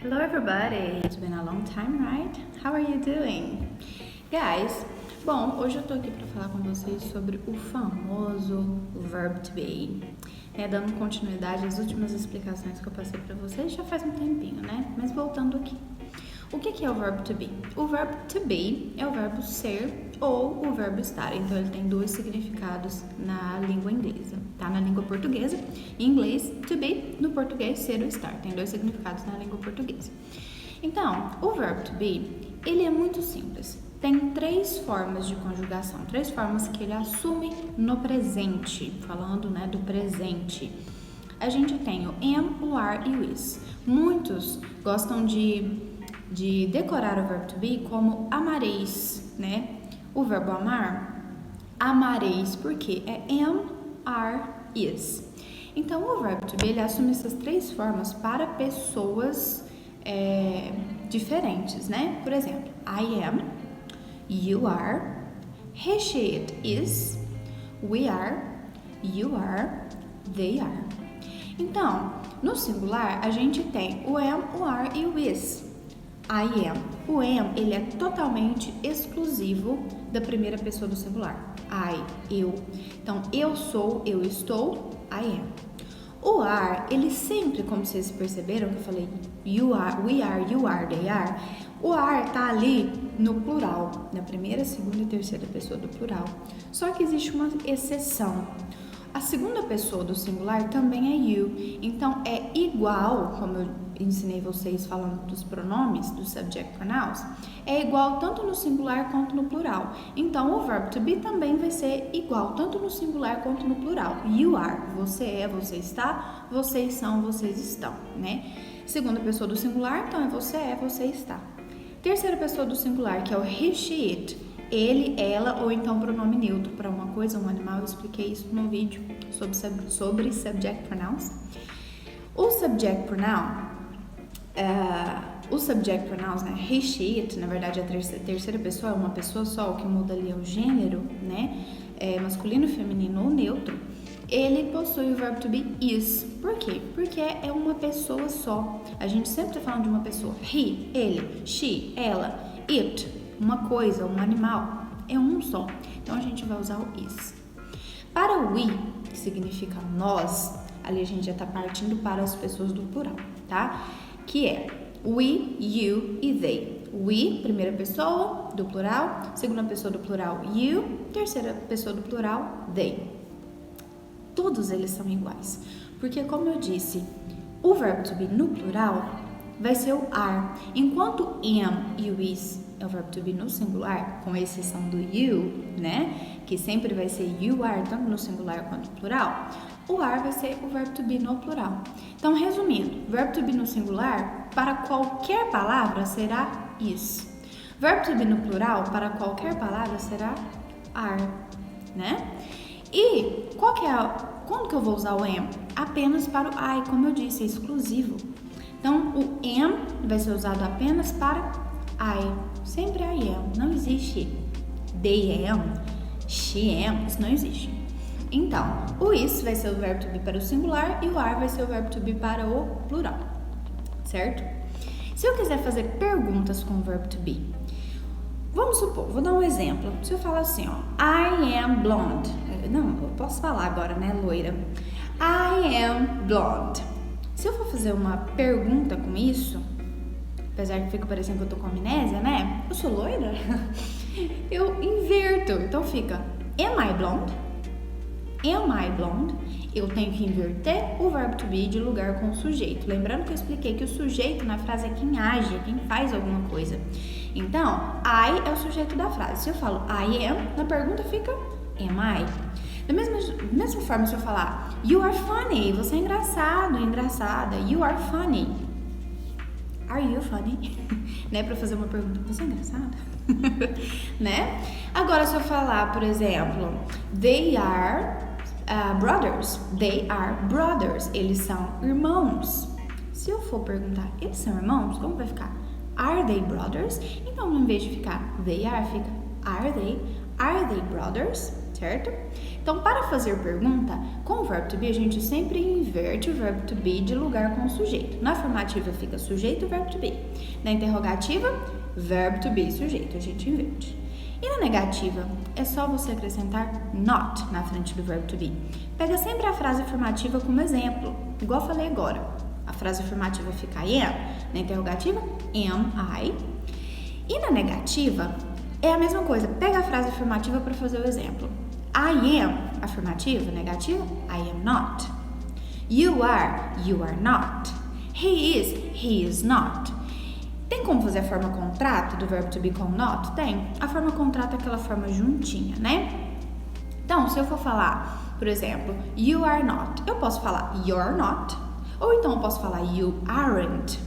Hello everybody! It's been a long time, right? How are you doing? Guys, bom, hoje eu tô aqui para falar com vocês sobre o famoso verb to be, dando continuidade às últimas explicações que eu passei para vocês já faz um tempinho, né? Mas voltando aqui. O que é o verbo to be? O verbo to be é o verbo ser ou o verbo estar. Então, ele tem dois significados na língua inglesa, tá? Na língua portuguesa, em inglês, to be, no português, ser ou estar. Tem dois significados na língua portuguesa. Então, o verbo to be, ele é muito simples. Tem três formas de conjugação, três formas que ele assume no presente, falando, do presente. A gente tem o am, o are e o is. Muitos gostam de decorar o verbo to be como amareis, O verbo amar, amareis, porque é am, are, is. Então, o verbo to be, ele assume essas três formas para pessoas diferentes, Por exemplo, I am, you are, he, she, it is, we are, you are, they are. Então, no singular, a gente tem o am, o are e o is. I am. O am, ele é totalmente exclusivo da primeira pessoa do singular. I, eu. Então, eu sou, eu estou, I am. O are, ele sempre, como vocês perceberam que eu falei, you are, we are, you are, they are. O are tá ali no plural, na primeira, segunda e terceira pessoa do plural. Só que existe uma exceção. A segunda pessoa do singular também é you. Então, é igual, como eu ensinei vocês falando dos pronomes, dos subject pronouns, é igual tanto no singular quanto no plural. Então, o verbo to be também vai ser igual tanto no singular quanto no plural. You are, você é, você está, vocês são, vocês estão, Segunda pessoa do singular, então é, você está. Terceira pessoa do singular, que é o he, she, it. Ele, ela ou então pronome neutro para uma coisa, um animal. Eu expliquei isso no vídeo sobre subject pronouns. O subject pronoun, he, she, it, na verdade a terceira pessoa é uma pessoa só, o que muda ali é o gênero, É masculino, feminino ou neutro. Ele possui o verbo to be is. Por quê? Porque é uma pessoa só. A gente sempre está falando de uma pessoa. He, ele, she, ela, it, uma coisa, um animal, é um só. Então, a gente vai usar o is. Para o we, que significa nós, ali a gente já está partindo para as pessoas do plural, tá? Que é we, you e they. We, primeira pessoa do plural, segunda pessoa do plural, you, terceira pessoa do plural, they. Todos eles são iguais, porque como eu disse, o verbo to be no plural vai ser o are, enquanto am e o is é o verbo to be no singular, com exceção do you, que sempre vai ser you are, tanto no singular quanto no plural, o are vai ser o verbo to be no plural. Então, resumindo, verbo to be no singular, para qualquer palavra, será is. Verbo to be no plural, para qualquer palavra, será are, E quando que eu vou usar o am? Apenas para o I, como eu disse, é exclusivo. Então, o am vai ser usado apenas para I. Sempre I am. Não existe they am, she am. Isso não existe. Então, o is vai ser o verbo to be para o singular e o are vai ser o verbo to be para o plural. Certo? Se eu quiser fazer perguntas com o verbo to be, vamos supor, vou dar um exemplo. Se eu falar assim, I am blonde. Não, eu posso falar agora, loira. I am blonde. Se eu for fazer uma pergunta com isso, apesar que fica parecendo que eu tô com amnésia, Eu sou loira? Eu inverto. Então fica, am I blonde? Am I blonde? Eu tenho que inverter o verbo to be de lugar com o sujeito. Lembrando que eu expliquei que o sujeito na frase é quem age, é quem faz alguma coisa. Então, I é o sujeito da frase. Se eu falo I am, na pergunta fica am I? Da mesma forma, se eu falar you are funny, você é engraçado, engraçada. You are funny. Are you funny? Pra fazer uma pergunta, você é engraçada? Agora, se eu falar, por exemplo, they are brothers. They are brothers. Eles são irmãos. Se eu for perguntar, eles são irmãos? Como vai ficar? Are they brothers? Então, em vez de ficar they are, fica are they brothers? certo? Então, para fazer pergunta, com o verbo to be, a gente sempre inverte o verbo to be de lugar com o sujeito. Na afirmativa fica sujeito e verbo to be. Na interrogativa, verbo to be e sujeito, a gente inverte. E na negativa, é só você acrescentar not na frente do verbo to be. Pega sempre a frase afirmativa como exemplo, igual eu falei agora. A frase afirmativa fica I am, na interrogativa, am I. E na negativa, é a mesma coisa, pega a frase afirmativa para fazer o exemplo. I am, afirmativa, negativa, I am not. You are not. He is not. Tem como fazer a forma contrata do verbo to be com not? Tem. A forma contrata é aquela forma juntinha, né? Então, se eu for falar, por exemplo, you are not, eu posso falar you're not, ou então eu posso falar you aren't.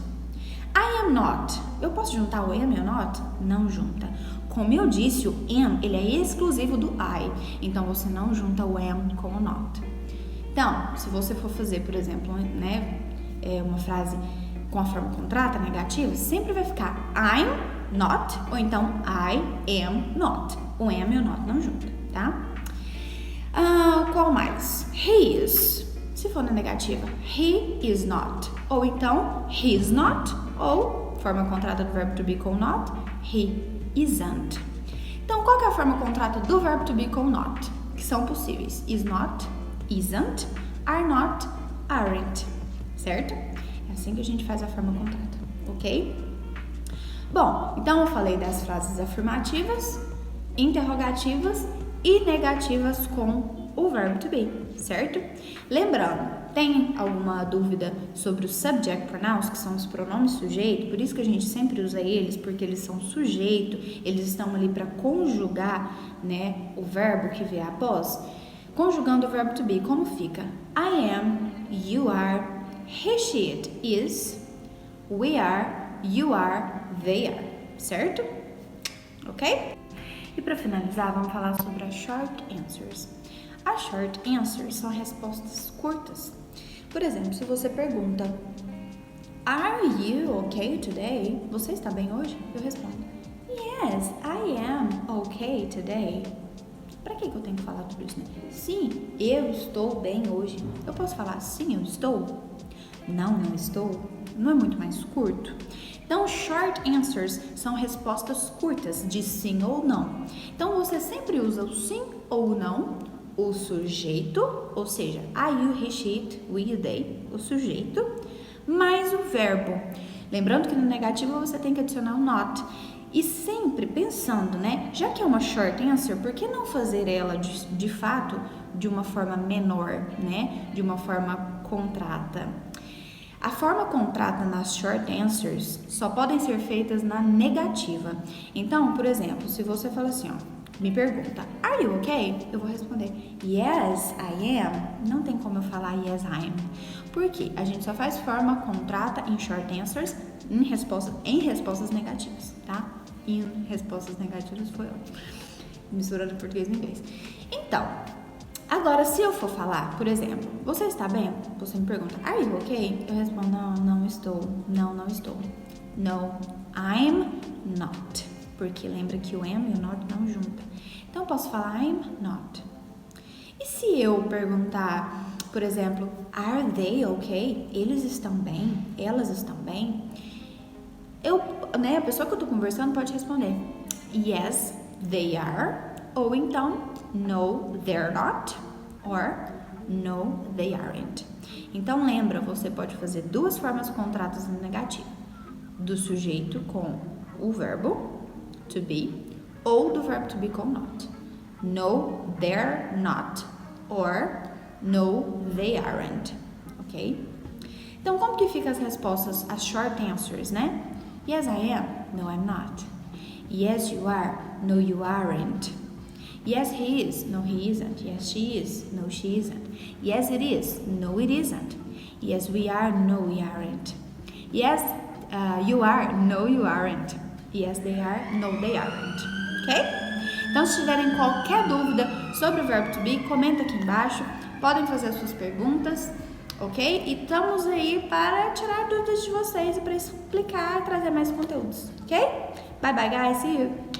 I am not, eu posso juntar o am e o not? Não junta. Como eu disse, o am, ele é exclusivo do I, então você não junta o am com o not. Então, se você for fazer, por exemplo, né, uma frase com a forma contrata, negativa, sempre vai ficar I'm not, ou então I am not. O am e o not não juntam, tá? Qual mais? He is. Se for na negativa, he is not. Ou então, he is not, ou forma contrata do verbo to be com not, he isn't. Então, qual que é a forma contrata do verbo to be com not? Que são possíveis. Is not, isn't, are not, aren't. Certo? É assim que a gente faz a forma contrata, ok? Bom, então eu falei das frases afirmativas, interrogativas e negativas com o verbo to be, certo? Lembrando, tem alguma dúvida sobre os subject pronouns, que são os pronomes sujeito? Por isso que a gente sempre usa eles, porque eles são sujeito, eles estão ali para conjugar, né, o verbo que vier após. Conjugando o verbo to be, como fica? I am, you are, he, she, it, is, we are, you are, they are, certo? Ok? E para finalizar, vamos falar sobre as short answers. As short answers são respostas curtas. Por exemplo, se você pergunta Are you okay today? Você está bem hoje? Eu respondo Yes, I am okay today. Para que eu tenho que falar tudo isso, né? Sim, eu estou bem hoje. Eu posso falar sim, eu estou? Não, não estou. Não é muito mais curto? Então, short answers são respostas curtas de sim ou não. Então, você sempre usa o sim ou não, o sujeito, ou seja, I, you, he, she, it, we, you, they, o sujeito, mais o verbo. Lembrando que no negativo você tem que adicionar o not. E sempre pensando, né, já que é uma short answer, por que não fazer ela de fato de uma forma menor, né, de uma forma contrata? A forma contrata nas short answers só podem ser feitas na negativa. Então, por exemplo, se você fala assim, ó, me pergunta, are you okay? Eu vou responder, yes, I am. Não tem como eu falar yes, I am. Por quê? A gente só faz forma contrata em short answers em respostas negativas, tá? Em respostas negativas foi ótimo. Misturando português e inglês. Então, agora se eu for falar, por exemplo, você está bem? Você me pergunta, are you okay? Eu respondo, não, não estou. Não, não estou. No, I'm not. Porque lembra que o am e o not não juntam. Então, eu posso falar I'm not. E se eu perguntar, por exemplo, are they okay? Eles estão bem? Elas estão bem? A pessoa que eu tô conversando pode responder yes, they are. Ou então, no, they're not. Or, no, they aren't. Então, lembra, você pode fazer duas formas contratas no negativo. Do sujeito com o verbo to be, ou do verbo to be com not. No, they're not. Or, no, they aren't. Ok? Então, como que ficam as respostas, as short answers, né? Yes, I am. No, I'm not. Yes, you are. No, you aren't. Yes, he is. No, he isn't. Yes, she is. No, she isn't. Yes, it is. No, it isn't. Yes, we are. No, we aren't. Yes, you are. No, you aren't. Yes, they are. No, they aren't. Ok? Então, se tiverem qualquer dúvida sobre o verbo to be, comenta aqui embaixo. Podem fazer as suas perguntas, ok? E estamos aí para tirar dúvidas de vocês e para explicar e trazer mais conteúdos, ok? Bye, bye, guys. See you!